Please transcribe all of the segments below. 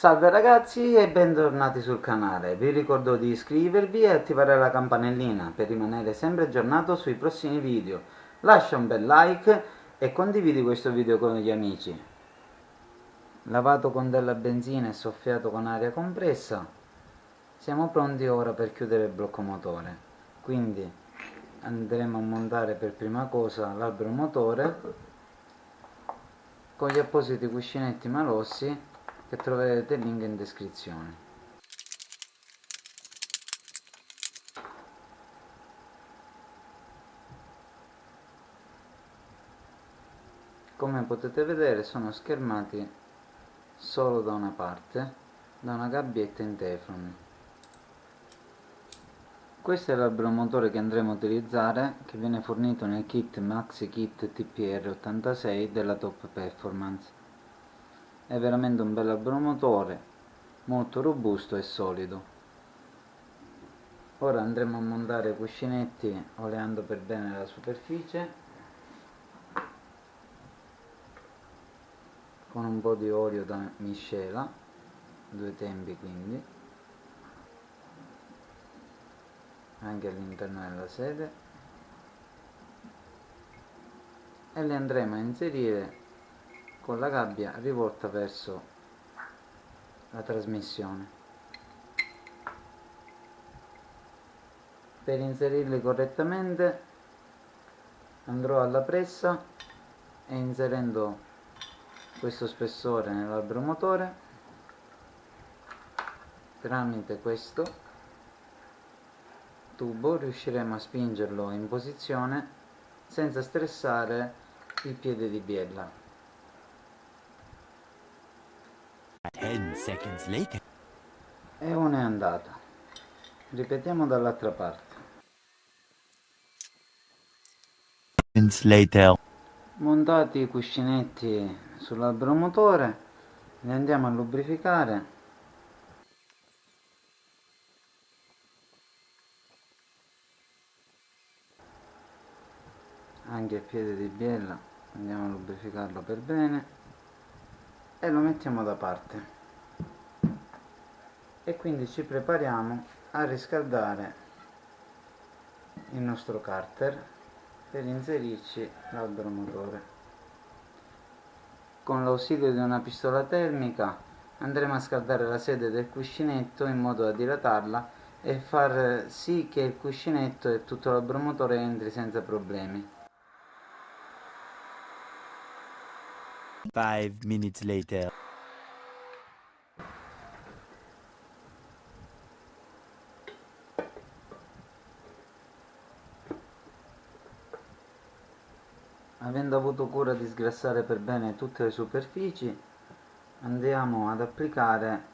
Salve ragazzi e bentornati sul canale, vi ricordo di iscrivervi e attivare la campanellina per rimanere sempre aggiornato sui prossimi video. Lascia un bel like e condividi questo video con gli amici. Lavato con della benzina e soffiato con aria compressa, siamo pronti ora per chiudere il blocco motore. Quindi andremo a montare per prima cosa l'albero motore con gli appositi cuscinetti malossi che troverete il link in descrizione. Come potete vedere sono schermati solo da una parte, da una gabbietta in teflon. Questo è l'albero motore che andremo a utilizzare, che viene fornito nel kit Maxi Kit TPR86 della Top Performance. È veramente un bel albero motore, molto robusto e solido. Ora andremo a montare i cuscinetti oleando per bene la superficie con un po' di olio da miscela, due tempi quindi, anche all'interno della sede, e li andremo a inserire con la gabbia rivolta verso la trasmissione. Per inserirli correttamente andrò alla pressa e inserendo questo spessore nell'albero motore tramite questo tubo riusciremo a spingerlo in posizione senza stressare il piede di biella. 10 seconds later. E una è andata. Ripetiamo dall'altra parte. Later. Montati i cuscinetti sull'albero motore, li andiamo a lubrificare anche il piede di biella, andiamo a lubrificarlo per bene e lo mettiamo da parte. E quindi ci prepariamo a riscaldare il nostro carter per inserirci l'albero motore. Con l'ausilio di una pistola termica andremo a scaldare la sede del cuscinetto in modo da dilatarla e far sì che il cuscinetto e tutto l'albero motore entri senza problemi. 5 minutes later. Avendo avuto cura di sgrassare per bene tutte le superfici, andiamo ad applicare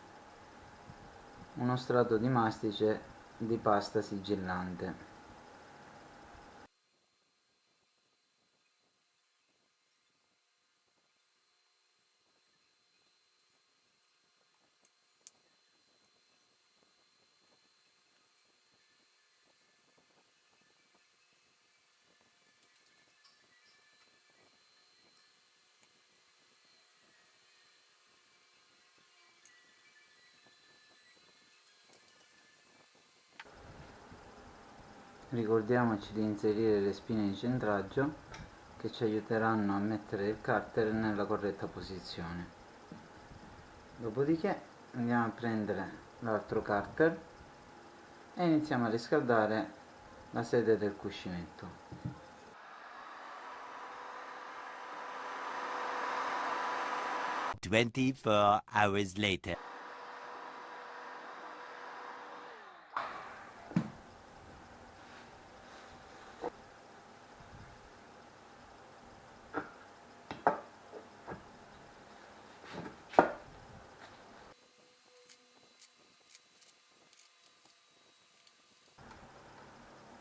uno strato di mastice di pasta sigillante. Ricordiamoci di inserire le spine di centraggio che ci aiuteranno a mettere il carter nella corretta posizione. Dopodiché andiamo a prendere l'altro carter e iniziamo a riscaldare la sede del cuscinetto. 24 hours later.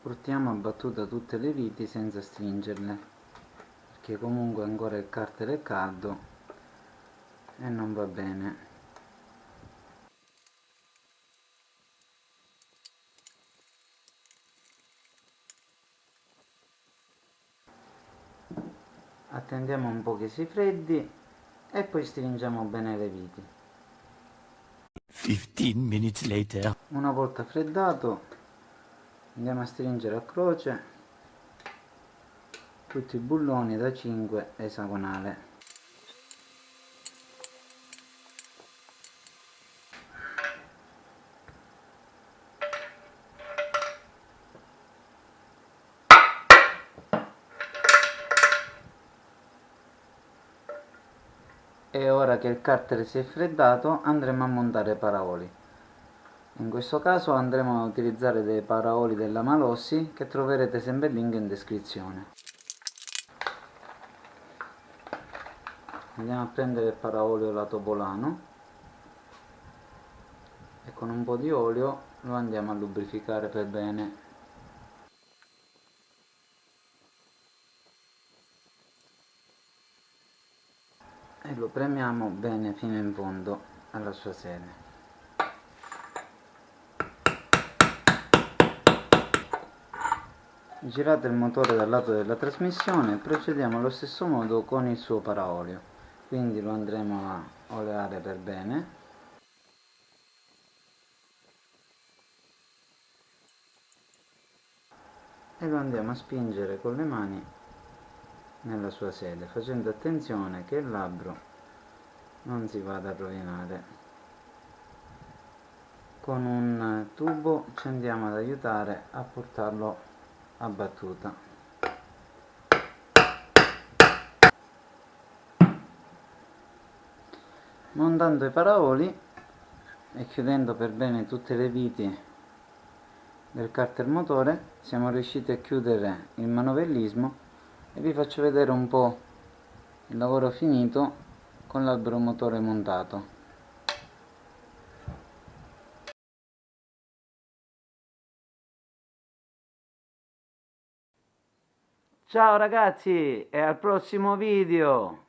Portiamo a battuta tutte le viti senza stringerle, perché comunque ancora il carter è caldo e non va bene. Attendiamo un po' che si freddi e poi stringiamo bene le viti. 15 minutes later. Una volta freddato andiamo a stringere a croce tutti i bulloni da 5 esagonale. E ora che il carter si è freddato andremo a montare i paraoli. In questo caso andremo a utilizzare dei paraoli della Malossi che troverete sempre il link in descrizione. Andiamo a prendere il paraolio lato volano e con un po' di olio lo andiamo a lubrificare per bene. E lo premiamo bene fino in fondo alla sua sede. Girate il motore dal lato della trasmissione e procediamo allo stesso modo con il suo paraolio, quindi lo andremo a oleare per bene e lo andiamo a spingere con le mani nella sua sede, facendo attenzione che il labbro non si vada a rovinare. Con un tubo ci andiamo ad aiutare a portarlo a battuta. Montando i paraoli e chiudendo per bene tutte le viti del carter motore siamo riusciti a chiudere il manovellismo e vi faccio vedere un po' il lavoro finito con l'albero motore montato. Ciao ragazzi e al prossimo video!